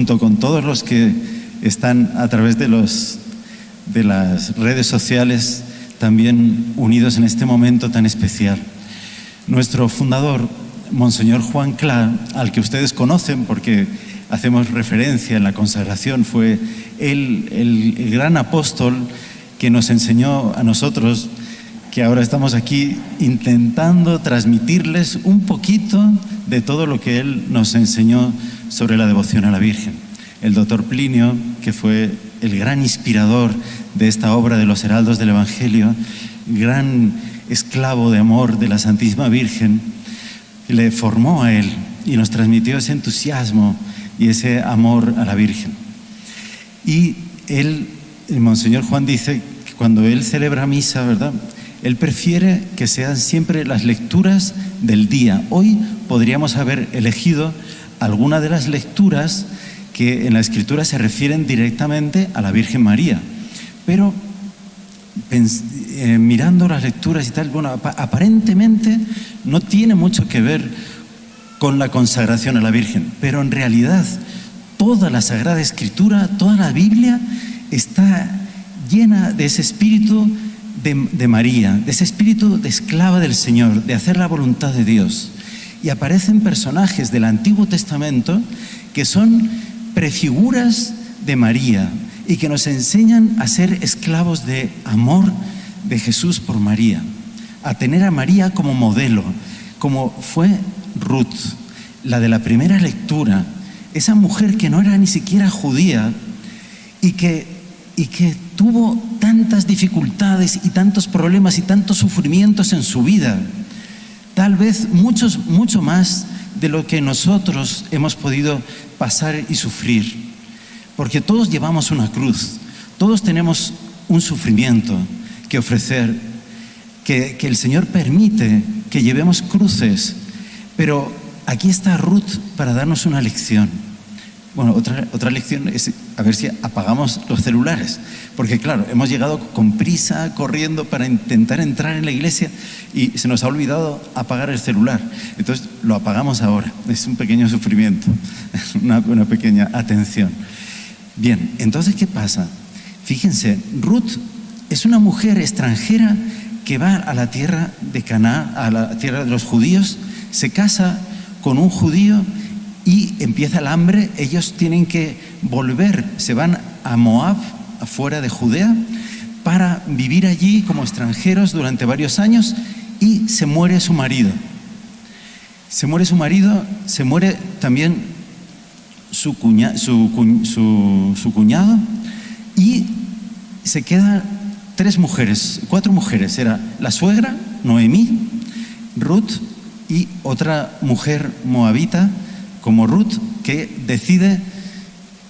junto con todos los que están a través de las redes sociales también unidos en este momento tan especial. Nuestro fundador, Monseñor Juan Clá, al que ustedes conocen porque hacemos referencia en la consagración, fue el gran apóstol que nos enseñó a nosotros, que ahora estamos aquí intentando transmitirles un poquito de todo lo que él nos enseñó sobre la devoción a la Virgen. El doctor Plinio, que fue el gran inspirador de esta obra de los Heraldos del Evangelio, gran esclavo de amor de la Santísima Virgen, le formó a él y nos transmitió ese entusiasmo y ese amor a la Virgen. Y él, el Monseñor Juan dice que cuando él celebra misa, ¿verdad?, él prefiere que sean siempre las lecturas del día. Hoy podríamos haber elegido alguna de las lecturas que en la Escritura se refieren directamente a la Virgen María. Pero mirando las lecturas y tal, bueno, aparentemente no tiene mucho que ver con la consagración a la Virgen, pero en realidad toda la Sagrada Escritura, toda la Biblia está llena de ese espíritu de María, de ese espíritu de esclava del Señor, de hacer la voluntad de Dios. Y aparecen personajes del Antiguo Testamento que son prefiguras de María y que nos enseñan a ser esclavos de amor de Jesús por María, a tener a María como modelo, como fue Ruth, la de la primera lectura, esa mujer que no era ni siquiera judía y que tuvo tantas dificultades y tantos problemas y tantos sufrimientos en su vida, tal vez mucho más de lo que nosotros hemos podido pasar y sufrir, porque todos llevamos una cruz, todos tenemos un sufrimiento que ofrecer, que el Señor permite que llevemos cruces, pero aquí está Ruth para darnos una lección. Bueno, otra lección es a ver si apagamos los celulares, porque claro, hemos llegado con prisa, corriendo para intentar entrar en la iglesia y se nos ha olvidado apagar el celular. Entonces lo apagamos ahora, es un pequeño sufrimiento, una pequeña atención. Bien, entonces ¿qué pasa? Fíjense, Ruth es una mujer extranjera que va a la tierra de Canaán, a la tierra de los judíos, se casa con un judío y empieza el hambre. Ellos tienen que volver, se van a Moab, afuera de Judea, para vivir allí como extranjeros durante varios años, y se muere su marido. Se muere su marido, se muere también su cuñado, y se quedan cuatro mujeres. Era la suegra, Noemí, Ruth y otra mujer moabita como Ruth, que decide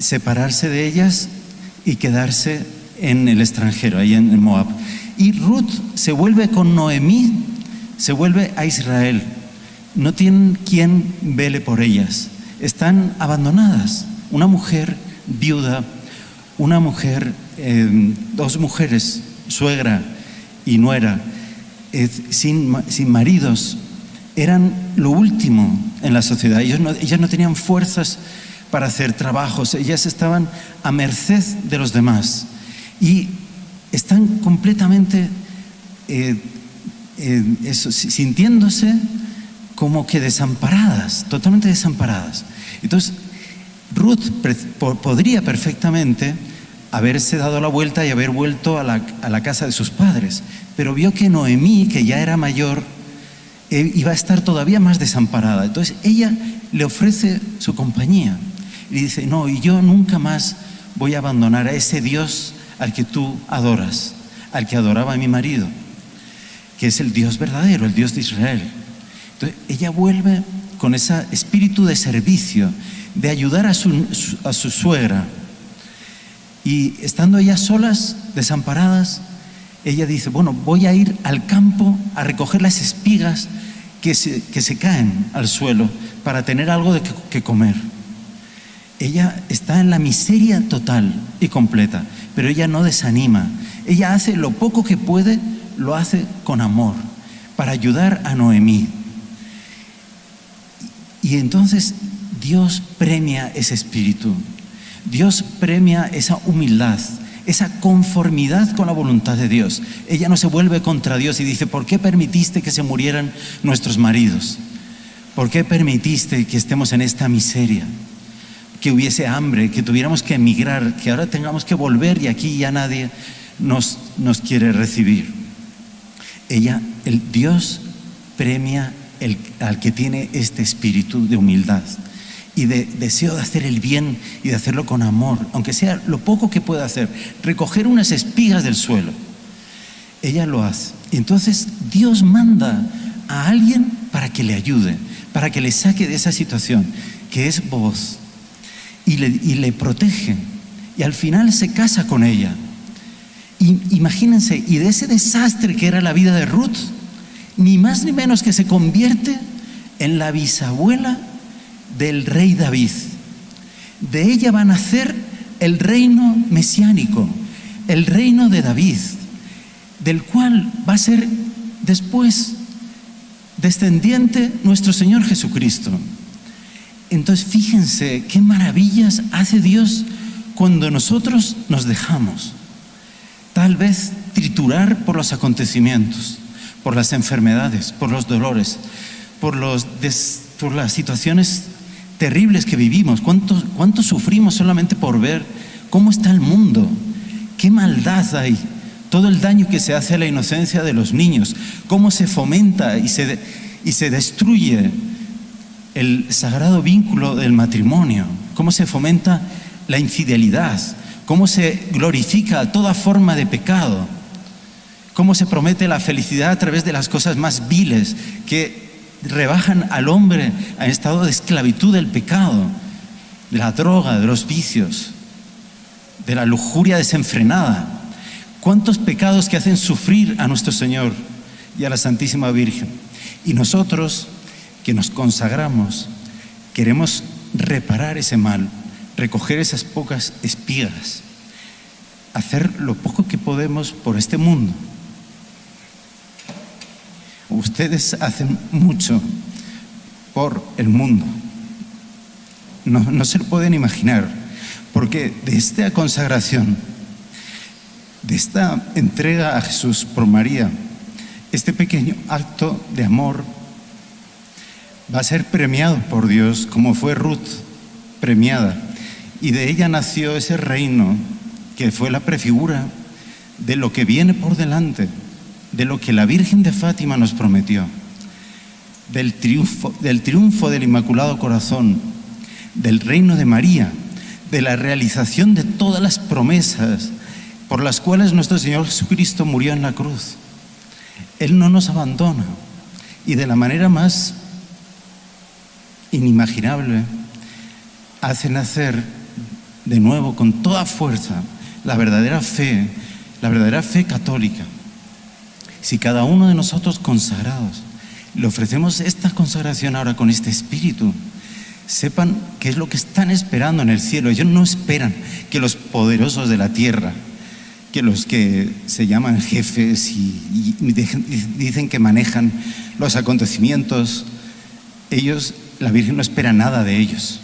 separarse de ellas y quedarse en el extranjero, ahí en Moab. Y Ruth se vuelve con Noemí, se vuelve a Israel. No tienen quien vele por ellas. Están abandonadas. Una mujer viuda, dos mujeres, suegra y nuera, sin maridos, eran lo último en la sociedad. Ellas no tenían fuerzas para hacer trabajos, ellas estaban a merced de los demás y están completamente sintiéndose como que desamparadas, totalmente desamparadas. Entonces Ruth podría perfectamente haberse dado la vuelta y haber vuelto a la casa de sus padres, pero vio que Noemí, que ya era mayor, iba a estar todavía más desamparada. Entonces ella le ofrece su compañía y dice: no, y yo nunca más voy a abandonar a ese Dios al que tú adoras, al que adoraba a mi marido, que es el Dios verdadero, el Dios de Israel. Entonces ella vuelve con ese espíritu de servicio, de ayudar a su suegra, y estando ellas solas, desamparadas, ella dice: bueno, voy a ir al campo a recoger las espigas que se caen al suelo para tener algo de que comer. Ella está en la miseria total y completa, pero ella no desanima. Ella hace lo poco que puede, lo hace con amor, para ayudar a Noemí. Y entonces Dios premia ese espíritu. Dios premia esa humildad, esa conformidad con la voluntad de Dios. Ella no se vuelve contra Dios y dice: ¿por qué permitiste que se murieran nuestros maridos? ¿Por qué permitiste que estemos en esta miseria? Que hubiese hambre, que tuviéramos que emigrar, que ahora tengamos que volver y aquí ya nadie nos quiere recibir. Dios premia al que tiene este espíritu de humildad y de deseo de hacer el bien y de hacerlo con amor, aunque sea lo poco que pueda hacer, recoger unas espigas del suelo. Ella lo hace. Y entonces Dios manda a alguien para que le ayude, para que le saque de esa situación, que es Booz, y le protege. Y al final se casa con ella. Y imagínense, y de ese desastre que era la vida de Ruth, ni más ni menos que se convierte en la bisabuela del rey David. De ella va a nacer el reino mesiánico, el reino de David, del cual va a ser después descendiente nuestro Señor Jesucristo. Entonces fíjense qué maravillas hace Dios cuando nosotros nos dejamos tal vez triturar por los acontecimientos, por las enfermedades, por los dolores, por las situaciones terribles que vivimos. ¿Cuánto sufrimos solamente por ver cómo está el mundo? ¿Qué maldad hay? Todo el daño que se hace a la inocencia de los niños, cómo se fomenta y se destruye el sagrado vínculo del matrimonio, cómo se fomenta la infidelidad, cómo se glorifica toda forma de pecado, cómo se promete la felicidad a través de las cosas más viles que rebajan al hombre a estado de esclavitud del pecado, de la droga, de los vicios, de la lujuria desenfrenada. ¿Cuántos pecados que hacen sufrir a nuestro Señor y a la Santísima Virgen? Y nosotros, que nos consagramos, queremos reparar ese mal, recoger esas pocas espigas, hacer lo poco que podemos por este mundo. Ustedes hacen mucho por el mundo. No se lo pueden imaginar, porque de esta consagración, de esta entrega a Jesús por María, este pequeño acto de amor va a ser premiado por Dios, como fue Ruth premiada. Y de ella nació ese reino que fue la prefigura de lo que viene por delante, de lo que la Virgen de Fátima nos prometió, del triunfo del Inmaculado Corazón, del reino de María, de la realización de todas las promesas por las cuales nuestro Señor Jesucristo murió en la cruz. Él no nos abandona, y de la manera más inimaginable hace nacer de nuevo con toda fuerza la verdadera fe católica. Si cada uno de nosotros consagrados le ofrecemos esta consagración ahora con este espíritu, sepan qué es lo que están esperando en el cielo. Ellos no esperan que los poderosos de la tierra, que los que se llaman jefes y dicen que manejan los acontecimientos, la Virgen no espera nada de ellos.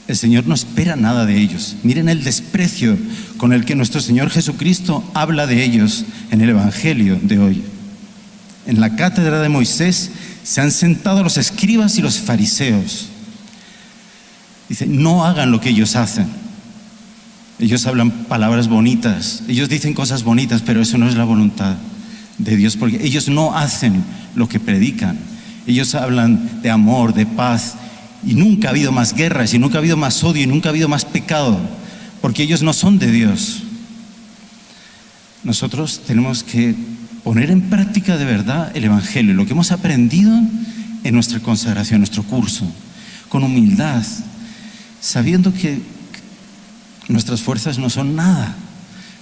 El Señor no espera nada de ellos. Miren el desprecio con el que nuestro Señor Jesucristo habla de ellos en el Evangelio de hoy. En la cátedra de Moisés se han sentado los escribas y los fariseos. Dice: no hagan lo que ellos hacen. Ellos hablan palabras bonitas, ellos dicen cosas bonitas, pero eso no es la voluntad de Dios, porque ellos no hacen lo que predican. Ellos hablan de amor, de paz, y nunca ha habido más guerras, y nunca ha habido más odio, y nunca ha habido más pecado, porque ellos no son de Dios. Nosotros tenemos que poner en práctica de verdad el Evangelio, lo que hemos aprendido en nuestra consagración, nuestro curso, con humildad, sabiendo que nuestras fuerzas no son nada,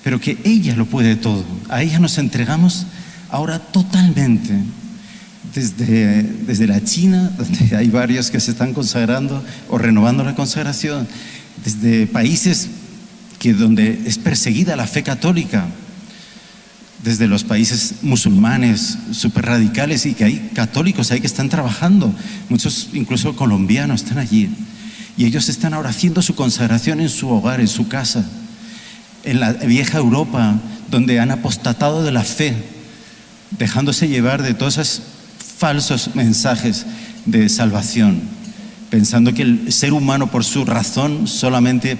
pero que ella lo puede todo. A ella nos entregamos ahora totalmente. Desde la China, donde hay varios que se están consagrando o renovando la consagración, desde países donde es perseguida la fe católica, desde los países musulmanes súper radicales, y que hay católicos ahí que están trabajando, muchos incluso colombianos están allí. y ellos están ahora haciendo su consagración en su hogar, en su casa, en la vieja Europa, donde han apostatado de la fe, dejándose llevar de todos esos falsos mensajes de salvación, pensando que el ser humano por su razón solamente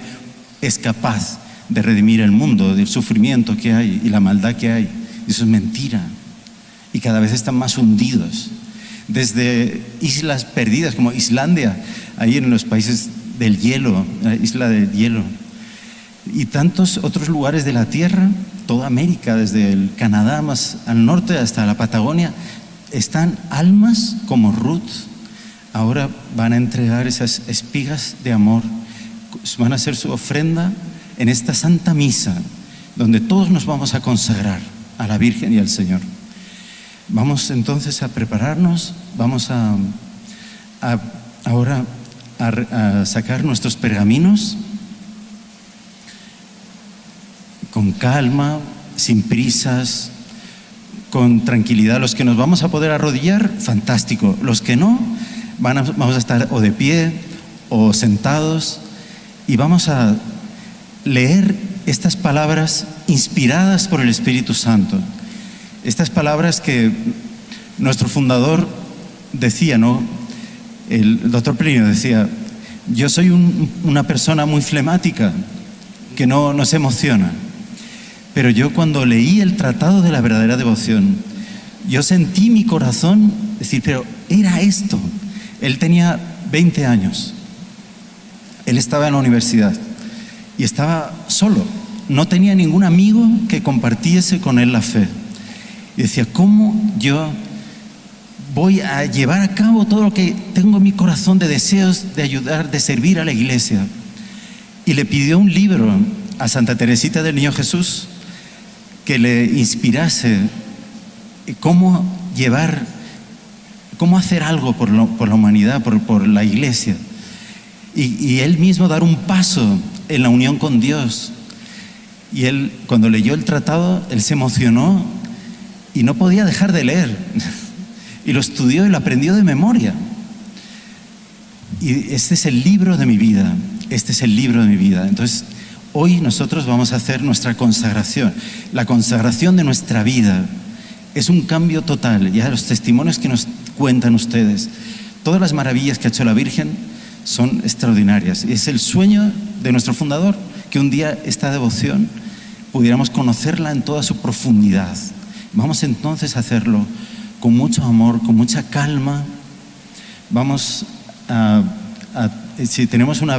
es capaz de redimir el mundo, del sufrimiento que hay y la maldad que hay. Y eso es mentira. Y cada vez están más hundidos. Desde islas perdidas como Islandia, ahí en los países del hielo, la isla del hielo, y tantos otros lugares de la tierra, toda América, desde el Canadá más al norte hasta la Patagonia, están almas como Ruth. Ahora van a entregar esas espigas de amor, van a hacer su ofrenda en esta Santa Misa, donde todos nos vamos a consagrar a la Virgen y al Señor. Vamos entonces a prepararnos, vamos ahora a sacar nuestros pergaminos con calma, sin prisas, con tranquilidad. Los que nos vamos a poder arrodillar, fantástico. Los que no, vamos a estar o de pie o sentados y vamos a leer estas palabras inspiradas por el Espíritu Santo. Estas palabras que nuestro fundador decía, ¿no? El doctor Plinio decía: yo soy una persona muy flemática, que no se emociona. Pero yo cuando leí el Tratado de la Verdadera Devoción, yo sentí mi corazón decir, pero era esto. Él tenía 20 años. Él estaba en la universidad y estaba solo. No tenía ningún amigo que compartiese con él la fe. Y decía, ¿cómo yo voy a llevar a cabo todo lo que tengo en mi corazón de deseos de ayudar, de servir a la iglesia? Y le pidió un libro a Santa Teresita del Niño Jesús que le inspirase cómo hacer algo por la humanidad, por la iglesia. Y él mismo dar un paso en la unión con Dios. Y él, cuando leyó el tratado, él se emocionó y no podía dejar de leer. Y lo estudió y lo aprendió de memoria. Y este es el libro de mi vida. Este es el libro de mi vida. Entonces, hoy nosotros vamos a hacer nuestra consagración. La consagración de nuestra vida es un cambio total. Ya los testimonios que nos cuentan ustedes, todas las maravillas que ha hecho la Virgen son extraordinarias. Y es el sueño de nuestro fundador, que un día esta devoción pudiéramos conocerla en toda su profundidad. Vamos entonces a hacerlo con mucho amor, con mucha calma. Vamos si tenemos una